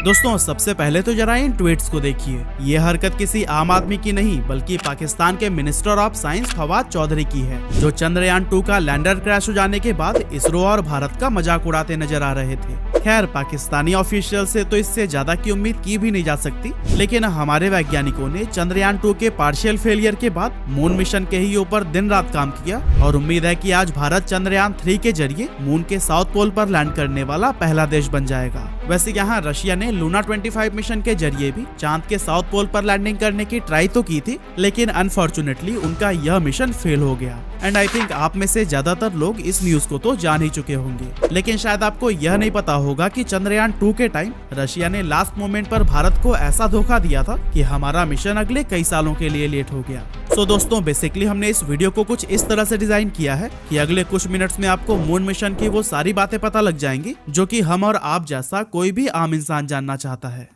दोस्तों सबसे पहले तो जरा इन ट्वीट्स को देखिए। ये हरकत किसी आम आदमी की नहीं बल्कि पाकिस्तान के minister of science Fawad Chaudhry की है, जो चंद्रयान 2 का लैंडर क्रैश हो जाने के बाद इसरो और भारत का मजाक उड़ाते नजर आ रहे थे। खैर पाकिस्तानी ऑफिशियल से तो इससे ज्यादा की उम्मीद की भी नहीं जा सकती, लेकिन हमारे वैज्ञानिकों ने चंद्रयान 2 के पार्शियल फेलियर के बाद मून मिशन के ही ऊपर दिन रात काम किया और उम्मीद है कि आज भारत चंद्रयान 3 के जरिए मून के साउथ पोल पर लैंड करने वाला पहला देश बन जाएगा। वैसे यहाँ रशिया ने लूना 25 मिशन के जरिए भी चांद के साउथ पोल पर लैंडिंग करने की ट्राई तो की थी, लेकिन अनफॉर्चुनेटली उनका यह मिशन फेल हो गया। एंड आई थिंक आप में से ज्यादातर लोग इस न्यूज को तो जान ही चुके होंगे, लेकिन शायद आपको यह नहीं पता होगा कि चंद्रयान 2 के टाइम रशिया ने लास्ट मोमेंट पर भारत को ऐसा धोखा दिया था कि हमारा मिशन अगले कई सालों के लिए लेट हो गया। सो दोस्तों बेसिकली हमने इस वीडियो को कुछ इस तरह से डिजाइन किया है कि अगले कुछ मिनट्स में आपको मून मिशन की वो सारी बातें पता लग जाएंगी जो कि हम और आप जैसा कोई भी आम इंसान जानना चाहता है।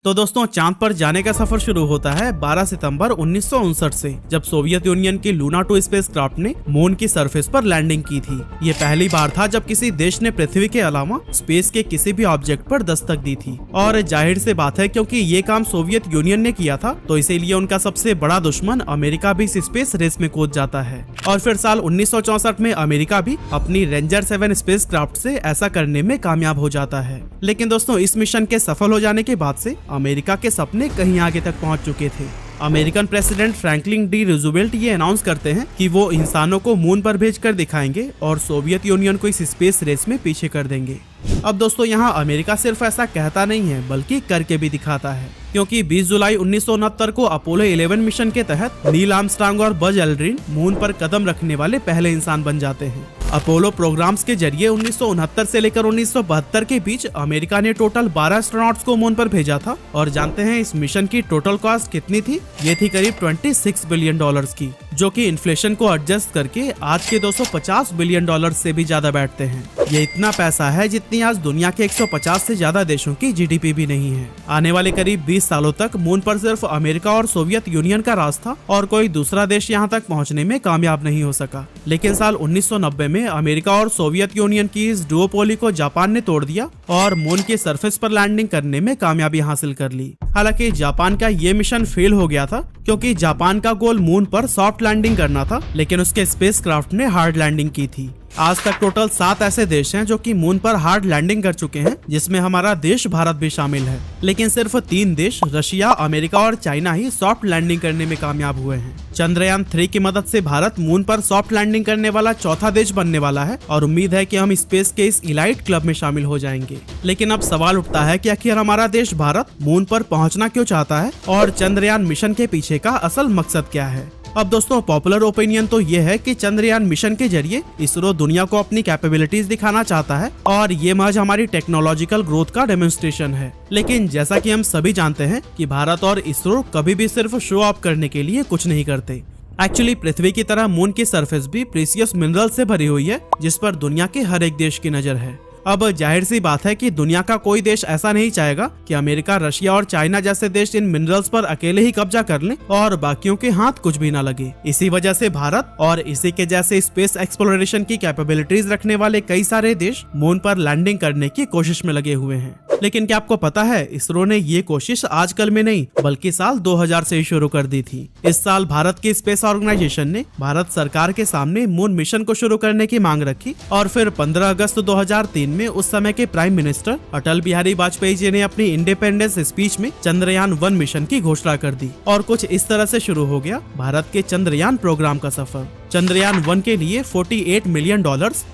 तो दोस्तों चांद पर जाने का सफर शुरू होता है 12 सितंबर 1959 से, जब सोवियत यूनियन की लूना 2 स्पेसक्राफ्ट ने मून की सरफेस पर लैंडिंग की थी। ये पहली बार था जब किसी देश ने पृथ्वी के अलावा स्पेस के किसी भी ऑब्जेक्ट पर दस्तक दी थी। और जाहिर सी बात है क्योंकि ये काम सोवियत यूनियन ने किया था तो इसीलिए उनका सबसे बड़ा दुश्मन अमेरिका भी इस स्पेस रेस में कूद जाता है। और फिर साल 1964 में अमेरिका भी अपनी रेंजर 7 स्पेसक्राफ्ट से ऐसा करने में कामयाब हो जाता है। लेकिन दोस्तों इस मिशन के सफल हो जाने के बाद से अमेरिका के सपने कहीं आगे तक पहुंच चुके थे। American president Franklin D Roosevelt ये अनाउंस करते हैं कि वो इंसानों को मून पर भेजकर दिखाएंगे और सोवियत यूनियन को इस स्पेस रेस में पीछे कर देंगे। अब दोस्तों यहाँ अमेरिका सिर्फ ऐसा कहता नहीं है बल्कि करके भी दिखाता है, क्योंकि 20 जुलाई 1969 को अपोलो 11 मिशन के तहत नील आर्मस्ट्रांग और बज एल्ड्रिन मून पर कदम रखने वाले पहले इंसान बन जाते हैं। अपोलो प्रोग्राम्स के जरिए 1969 से लेकर 1972 के बीच अमेरिका ने टोटल 12 एस्ट्रोनॉट्स को मून पर भेजा था। और जानते हैं इस मिशन की टोटल कॉस्ट कितनी थी? ये थी करीब $26 बिलियन की, जो कि इन्फ्लेशन को एडजस्ट करके आज के $250 बिलियन से भी ज्यादा बैठते हैं। ये इतना पैसा है जितनी आज दुनिया के 150 से ज्यादा देशों की जीडीपी भी नहीं है। आने वाले करीब 20 सालों तक मून पर सिर्फ अमेरिका और सोवियत यूनियन का राज था और कोई दूसरा देश यहाँ तक पहुँचने में कामयाब नहीं हो सका। लेकिन साल 1990 में अमेरिका और सोवियत यूनियन की इस डुओपोली को जापान ने तोड़ दिया और मून के सरफेस पर लैंडिंग करने में कामयाबी हासिल कर ली। हालांकि जापान का ये मिशन फेल हो गया था क्योंकि जापान का गोल मून पर सॉफ्ट लैंडिंग करना था, लेकिन उसके स्पेसक्राफ्ट ने हार्ड लैंडिंग की थी। आज तक टोटल 7 ऐसे देश हैं जो कि मून पर हार्ड लैंडिंग कर चुके हैं, जिसमें हमारा देश भारत भी शामिल है। लेकिन सिर्फ 3 देश रशिया, अमेरिका और चाइना ही सॉफ्ट लैंडिंग करने में कामयाब हुए हैं। चंद्रयान 3 की मदद से भारत मून पर सॉफ्ट लैंडिंग करने वाला चौथा देश बनने वाला है और उम्मीद है कि हम स्पेस के इस इलाइट क्लब में शामिल हो जाएंगे। लेकिन अब सवाल उठता है कि आखिर हमारा देश भारत मून पर पहुंचना क्यों चाहता है और चंद्रयान मिशन के पीछे का असल मकसद क्या है? अब दोस्तों पॉपुलर ओपिनियन तो ये है कि चंद्रयान मिशन के जरिए इसरो दुनिया को अपनी कैपेबिलिटीज दिखाना चाहता है और ये महज हमारी टेक्नोलॉजिकल ग्रोथ का डेमोन्स्ट्रेशन है। लेकिन जैसा कि हम सभी जानते हैं कि भारत और इसरो कभी भी सिर्फ शो ऑफ करने के लिए कुछ नहीं करते। एक्चुअली पृथ्वी की तरह मून की सरफेस भी प्रीसियस मिनरल से भरी हुई है, जिस पर दुनिया के हर एक देश की नजर है। अब जाहिर सी बात है कि दुनिया का कोई देश ऐसा नहीं चाहेगा कि अमेरिका, रशिया और चाइना जैसे देश इन मिनरल्स पर अकेले ही कब्जा कर लें और बाकियों के हाथ कुछ भी ना लगे। इसी वजह से भारत और इसी के जैसे स्पेस एक्सप्लोरेशन की कैपेबिलिटीज रखने वाले कई सारे देश मून पर लैंडिंग करने की कोशिश में लगे हुए हैं। लेकिन क्या आपको पता है इसरो ने ये कोशिश आजकल में नहीं बल्कि साल 2000 से ही शुरू कर दी थी। इस साल भारत की स्पेस ऑर्गेनाइजेशन ने भारत सरकार के सामने मून मिशन को शुरू करने की मांग रखी और फिर 15 अगस्त 2003 में उस समय के प्राइम मिनिस्टर अटल बिहारी वाजपेयी जी ने अपनी इंडिपेंडेंस स्पीच में चंद्रयान 1 मिशन की घोषणा कर दी और कुछ इस तरह से शुरू हो गया भारत के चंद्रयान प्रोग्राम का सफर। चंद्रयान 1 के लिए $48 मिलियन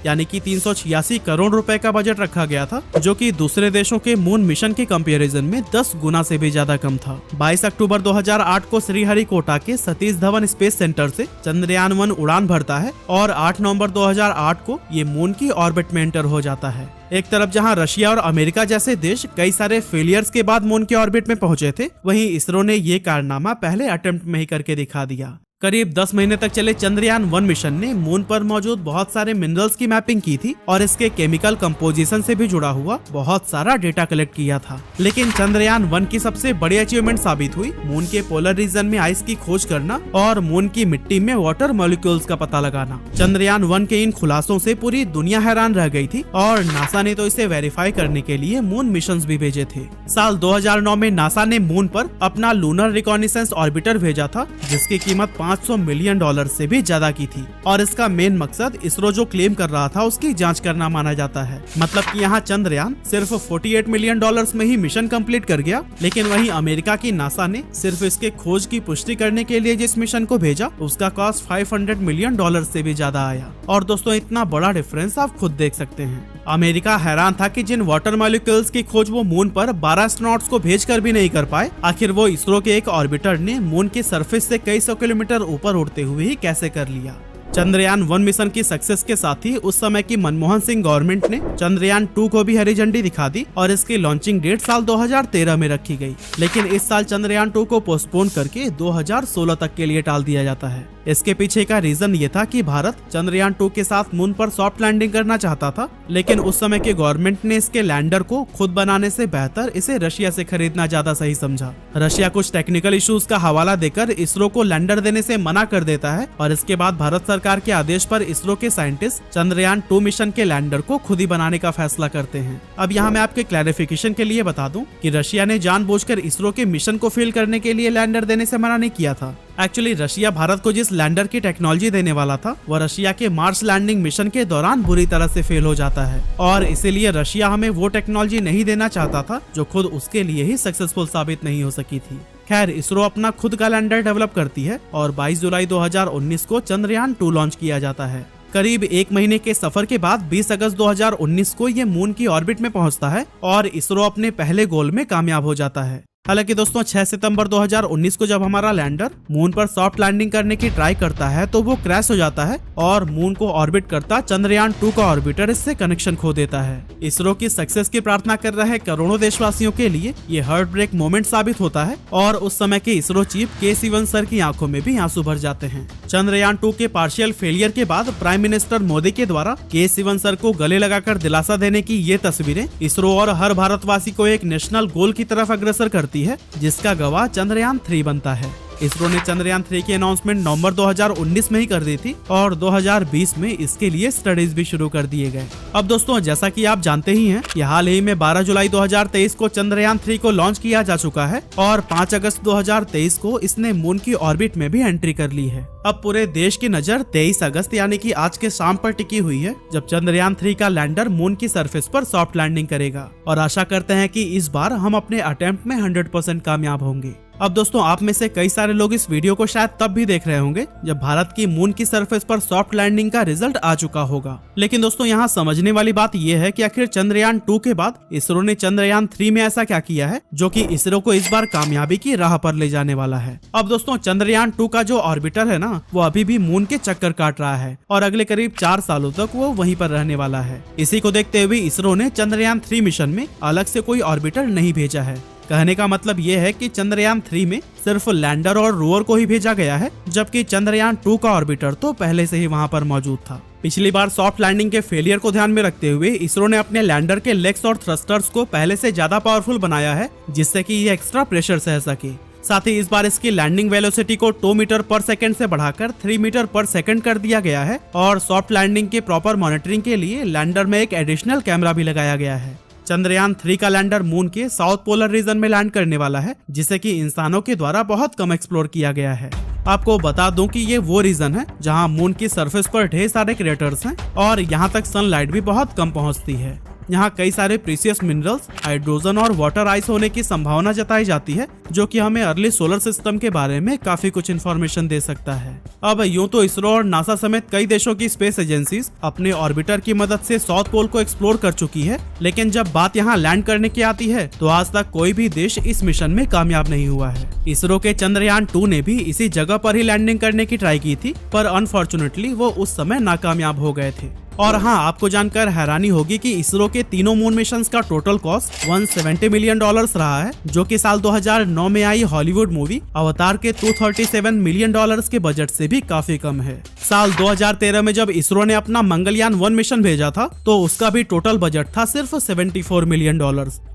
यानी कि 386 करोड़ रुपए का बजट रखा गया था, जो कि दूसरे देशों के मून मिशन के कंपैरिजन में 10 गुना से भी ज्यादा कम था। 22 अक्टूबर 2008 को श्रीहरिकोटा के सतीश धवन स्पेस सेंटर से चंद्रयान 1 उड़ान भरता है और 8 नवंबर 2008 को ये मून की ऑर्बिट में एंटर हो जाता है। एक तरफ जहां रशिया और अमेरिका जैसे देश कई सारे फेलियर्स के बाद मून के ऑर्बिट में पहुंचे थे, वहीं इसरो ने ये कारनामा पहले अटेम्प्ट में ही करके दिखा दिया। करीब 10 महीने तक चले चंद्रयान-1 मिशन ने मून पर मौजूद बहुत सारे मिनरल्स की मैपिंग की थी और इसके केमिकल कंपोजिशन से भी जुड़ा हुआ बहुत सारा डेटा कलेक्ट किया था। लेकिन चंद्रयान-1 की सबसे बड़ी अचीवमेंट साबित हुई मून के पोलर रीजन में आइस की खोज करना और मून की मिट्टी में वाटर मॉलिक्यूल्स का पता लगाना। चंद्रयान-1 के इन खुलासों से पूरी दुनिया हैरान रह गई थी और नासा ने तो इसे वेरीफाई करने के लिए मून मिशंस भी भेजे थे। साल 2009 में नासा ने मून पर अपना लूनर रिकॉग्निसेंस ऑर्बिटर भेजा था, जिसकी कीमत $500 मिलियन से भी ज्यादा की थी और इसका मेन मकसद इसरो जो क्लेम कर रहा था उसकी जांच करना माना जाता है। मतलब कि यहाँ चंद्रयान सिर्फ $48 मिलियन में ही मिशन कंप्लीट कर गया, लेकिन वहीं अमेरिका की नासा ने सिर्फ इसके खोज की पुष्टि करने के लिए जिस मिशन को भेजा उसका कॉस्ट $500 मिलियन से भी ज्यादा आया। और दोस्तों इतना बड़ा डिफरेंस आप खुद देख सकते हैं। अमेरिका हैरान था कि जिन वाटर मॉलिक्यूल्स की खोज वो मून पर 12 एस्ट्रोनॉट्स को भेजकर भी नहीं कर पाए, आखिर वो इसरो के एक ऑर्बिटर ने मून की सरफेस से कई 100 किलोमीटर ऊपर उड़ते हुए ही कैसे कर लिया। चंद्रयान-1 मिशन की सक्सेस के साथ ही उस समय की मनमोहन सिंह गवर्नमेंट ने चंद्रयान-2 को भी हरी झंडी दिखा दी और इसकी लॉन्चिंग डेट साल 2013 में रखी गई। लेकिन इस साल चंद्रयान-2 को पोस्टपोन करके 2016 तक के लिए टाल दिया जाता है। इसके पीछे का रीजन ये था कि भारत चंद्रयान-2 के साथ मून पर सॉफ्ट लैंडिंग करना चाहता था, लेकिन उस समय के गवर्नमेंट ने इसके लैंडर को खुद बनाने से बेहतर इसे रशिया से खरीदना ज्यादा सही समझा। रशिया कुछ टेक्निकल इश्यूज का हवाला देकर इसरो को लैंडर देने से मना कर देता है और इसके बाद भारत सरकार के आदेश पर इसरो के साइंटिस्ट चंद्रयान-2 मिशन के लैंडर को खुद ही बनाने का फैसला करते हैं। अब यहाँ मैं आपके क्लैरिफिकेशन के लिए बता दूं कि रशिया ने जानबूझकर इसरो के मिशन को फेल करने के लिए लैंडर देने से मना नहीं किया था। एक्चुअली रशिया भारत को जिस लैंडर की टेक्नोलॉजी देने वाला था वह रशिया के मार्स लैंडिंग मिशन के दौरान बुरी तरह से फेल हो जाता है और इसीलिए रशिया हमें वो टेक्नोलॉजी नहीं देना चाहता था जो खुद उसके लिए ही सक्सेसफुल साबित नहीं हो सकी थी। खैर, इसरो अपना खुद का लैंडर डेवलप करती है और 22 जुलाई 2019 को चंद्रयान-2 लॉन्च किया जाता है। करीब 1 महीने के सफर के बाद 20 अगस्त 2019 को ये मून की ऑर्बिट में पहुंचता है और इसरो अपने पहले गोल में कामयाब हो जाता है। हालांकि दोस्तों 6 सितंबर 2019 को जब हमारा लैंडर मून पर सॉफ्ट लैंडिंग करने की ट्राई करता है तो वो क्रैश हो जाता है और मून को ऑर्बिट करता चंद्रयान-2 का ऑर्बिटर इससे कनेक्शन खो देता है। इसरो की सक्सेस की प्रार्थना कर रहे करोड़ों देशवासियों के लिए ये हार्ट ब्रेक मोमेंट साबित होता है और उस समय के इसरो चीफ के सिवन सर की आंखों में भी आंसू भर जाते हैं। चंद्रयान-2 के पार्शियल फेलियर के बाद प्राइम मिनिस्टर मोदी के द्वारा के सिवन सर को गले लगाकर दिलासा देने की ये तस्वीरें इसरो और हर भारतवासी को एक नेशनल गोल की तरफ अग्रसर करती है, जिसका गवाह चंद्रयान-3 बनता है। इसरो ने चंद्रयान-3 की अनाउंसमेंट नवंबर 2019 में ही कर दी थी और 2020 में इसके लिए स्टडीज भी शुरू कर दिए गए। अब दोस्तों जैसा कि आप जानते ही हैं कि हाल ही में 12 जुलाई 2023 को चंद्रयान-3 को लॉन्च किया जा चुका है और 5 अगस्त 2023 को इसने मून की ऑर्बिट में भी एंट्री कर ली है। अब पूरे देश की नजर 23 अगस्त यानी कि आज के शाम पर टिकी हुई है जब चंद्रयान-3 का लैंडर मून की सरफेस पर सॉफ्ट लैंडिंग करेगा और आशा करते हैं कि इस बार हम अपने अटेम्प्ट में 100% कामयाब होंगे। अब दोस्तों आप में से कई सारे लोग इस वीडियो को शायद तब भी देख रहे होंगे जब भारत की मून की सरफेस पर सॉफ्ट लैंडिंग का रिजल्ट आ चुका होगा। लेकिन दोस्तों यहाँ समझने वाली बात यह है कि आखिर चंद्रयान-2 के बाद इसरो ने चंद्रयान-3 में ऐसा क्या किया है जो कि इसरो को इस बार कामयाबी की राह पर ले जाने वाला है। अब दोस्तों चंद्रयान-2 का जो ऑर्बिटर है ना वो अभी भी मून के चक्कर काट रहा है और अगले करीब 4 सालों तक वो वहीं पर रहने वाला है। इसी को देखते हुए इसरो ने चंद्रयान-3 मिशन में अलग से कोई ऑर्बिटर नहीं भेजा है। कहने का मतलब ये है कि चंद्रयान-3 में सिर्फ लैंडर और रोवर को ही भेजा गया है, जबकि चंद्रयान-2 का ऑर्बिटर तो पहले से ही वहां पर मौजूद था। पिछली बार सॉफ्ट लैंडिंग के फेलियर को ध्यान में रखते हुए इसरो ने अपने लैंडर के लेग्स और थ्रस्टर्स को पहले से ज्यादा पावरफुल बनाया है, जिससे कि ये एक्स्ट्रा प्रेशर सह सके। साथ ही इस बार इसकी लैंडिंग वेलोसिटी को 2 मीटर पर सेकंड से बढ़ाकर 3 मीटर पर सेकंड कर दिया गया है और सॉफ्ट लैंडिंग के प्रॉपर मॉनिटरिंग के लिए लैंडर में एक एडिशनल कैमरा भी लगाया गया है। चंद्रयान-3 का लैंडर मून के साउथ पोलर रीजन में लैंड करने वाला है, जिसे कि इंसानों के द्वारा बहुत कम एक्सप्लोर किया गया है। आपको बता दूं कि ये वो रीजन है जहां मून की सरफेस पर ढेर सारे क्रेटर्स हैं और यहां तक सनलाइट भी बहुत कम पहुंचती है। यहाँ कई सारे प्रीशियस मिनरल्स, हाइड्रोजन और वाटर आइस होने की संभावना जताई जाती है, जो कि हमें अर्ली सोलर सिस्टम के बारे में काफी कुछ इन्फॉर्मेशन दे सकता है। अब यूं तो इसरो और नासा समेत कई देशों की स्पेस एजेंसीज अपने ऑर्बिटर की मदद से साउथ पोल को एक्सप्लोर कर चुकी है, लेकिन जब बात यहाँ लैंड करने की आती है तो आज तक कोई भी देश इस मिशन में कामयाब नहीं हुआ है। इसरो के चंद्रयान-2 ने भी इसी जगह पर ही लैंडिंग करने की ट्राई की थी, पर अनफॉर्चुनेटली वो उस समय नाकामयाब हो गए थे। और हाँ, आपको जानकर हैरानी होगी कि इसरो के तीनों मून मिशन का टोटल कॉस्ट $170 मिलियन रहा है, जो कि साल 2009 में आई हॉलीवुड मूवी अवतार के $237 मिलियन के बजट से भी काफी कम है। साल 2013 में जब इसरो ने अपना मंगलयान 1 मिशन भेजा था तो उसका भी टोटल बजट था सिर्फ $74 मिलियन।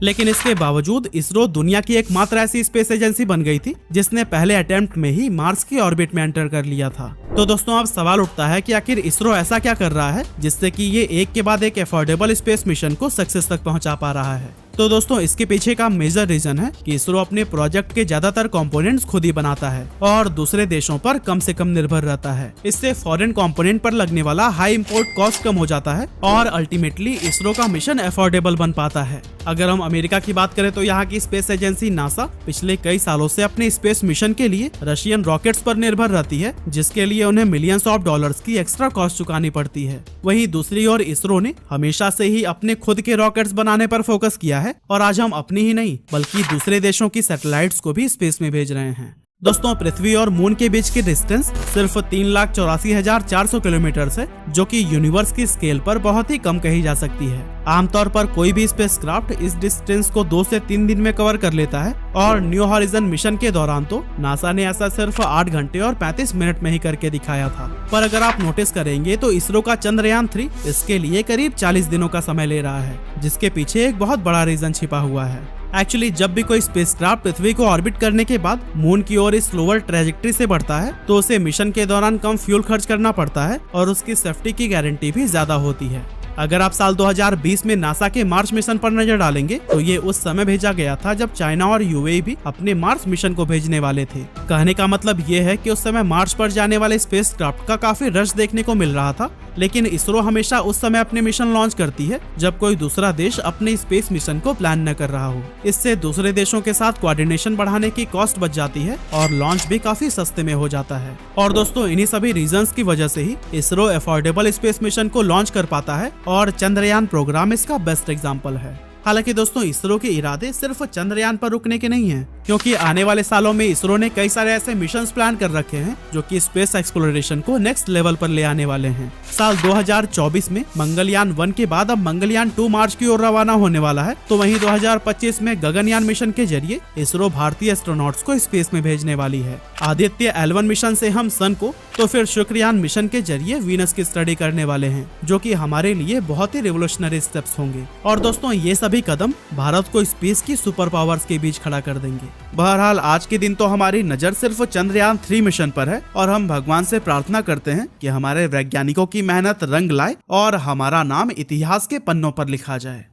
लेकिन इसके बावजूद इसरो दुनिया की एकमात्र ऐसी स्पेस एजेंसी बन गई थी जिसने पहले अटेम्प्ट में ही मार्स की ऑर्बिट में एंटर कर लिया था। तो दोस्तों, अब सवाल उठता है कि आखिर इसरो ऐसा क्या कर रहा है जिससे कि ये एक के बाद एक अफोर्डेबल स्पेस मिशन को सक्सेस तक पहुंचा पा रहा है। तो दोस्तों, इसके पीछे का मेजर रीजन है कि इसरो अपने प्रोजेक्ट के ज्यादातर कंपोनेंट्स खुद ही बनाता है और दूसरे देशों पर कम से कम निर्भर रहता है। इससे फॉरेन कंपोनेंट पर लगने वाला हाई इंपोर्ट कॉस्ट कम हो जाता है और अल्टीमेटली इसरो का मिशन अफोर्डेबल बन पाता है। अगर हम अमेरिका की बात करें तो यहाँ की स्पेस एजेंसी नासा पिछले कई सालों से अपने स्पेस मिशन के लिए रशियन रॉकेट्स पर निर्भर रहती है, जिसके लिए उन्हें मिलियंस ऑफ डॉलर्स की एक्स्ट्रा कॉस्ट चुकानी पड़ती है। वहीं दूसरी ओर इसरो ने हमेशा से ही अपने खुद के रॉकेट्स बनाने पर फोकस किया है और आज हम अपनी ही नहीं बल्कि दूसरे देशों की सैटेलाइट्स को भी स्पेस में भेज रहे हैं। दोस्तों, पृथ्वी और मून के बीच की डिस्टेंस सिर्फ 3,84,400 किलोमीटर है, जो कि यूनिवर्स की स्केल पर बहुत ही कम कही जा सकती है। आमतौर पर कोई भी स्पेसक्राफ्ट इस डिस्टेंस को 2 से 3 दिन में कवर कर लेता है और न्यू हॉरिजन मिशन के दौरान तो नासा ने ऐसा सिर्फ 8 घंटे और 35 मिनट में ही करके दिखाया था। पर अगर आप नोटिस करेंगे तो इसरो का चंद्रयान 3 इसके लिए करीब 40 दिनों का समय ले रहा है, जिसके पीछे एक बहुत बड़ा रीजन छिपा हुआ है। एक्चुअली जब भी कोई स्पेसक्राफ्ट पृथ्वी को ऑर्बिट करने के बाद मून की ओर इस स्लोअर ट्रेजेक्ट्री से बढ़ता है तो उसे मिशन के दौरान कम फ्यूल खर्च करना पड़ता है और उसकी सेफ्टी की गारंटी भी ज्यादा होती है। अगर आप साल 2020 में नासा के मार्स मिशन पर नजर डालेंगे तो ये उस समय भेजा गया था जब चाइना और यूएई भी अपने मार्स मिशन को भेजने वाले थे। कहने का मतलब ये है कि उस समय मार्स पर जाने वाले स्पेसक्राफ्ट का काफी रश देखने को मिल रहा था, लेकिन इसरो हमेशा उस समय अपने मिशन लॉन्च करती है जब कोई दूसरा देश अपने स्पेस मिशन को प्लान न कर रहा हो। इससे दूसरे देशों के साथ कोऑर्डिनेशन बढ़ाने की कॉस्ट बच जाती है और लॉन्च भी काफी सस्ते में हो जाता है। और दोस्तों, इन्हीं सभी रीजंस की वजह से ही इसरो अफोर्डेबल स्पेस मिशन को लॉन्च कर पाता है और चंद्रयान प्रोग्राम इसका बेस्ट एग्जाम्पल है। हालांकि दोस्तों, इसरो के इरादे सिर्फ चंद्रयान पर रुकने के नहीं हैं, क्योंकि आने वाले सालों में इसरो ने कई सारे ऐसे मिशंस प्लान कर रखे हैं जो कि स्पेस एक्सप्लोरेशन को नेक्स्ट लेवल पर ले आने वाले हैं। साल 2024 में मंगलयान 1 के बाद अब मंगलयान 2 मार्च की ओर रवाना होने वाला है, तो वहीं 2025 में गगनयान मिशन के जरिए इसरो भारतीय एस्ट्रोनॉट्स को स्पेस में भेजने वाली है। आदित्य L1 मिशन से हम सन को, तो फिर शुक्रयान मिशन के जरिए वीनस की स्टडी करने वाले हैं, जो कि हमारे लिए बहुत ही रिवोल्यूशनरी स्टेप्स होंगे। और दोस्तों, ये सभी कदम भारत को स्पेस की सुपर पावर्स के बीच खड़ा कर देंगे। बहरहाल, आज के दिन तो हमारी नजर सिर्फ चंद्रयान 3 मिशन पर है और हम भगवान से प्रार्थना करते हैं कि हमारे वैज्ञानिकों की मेहनत रंग लाए और हमारा नाम इतिहास के पन्नों पर लिखा जाए।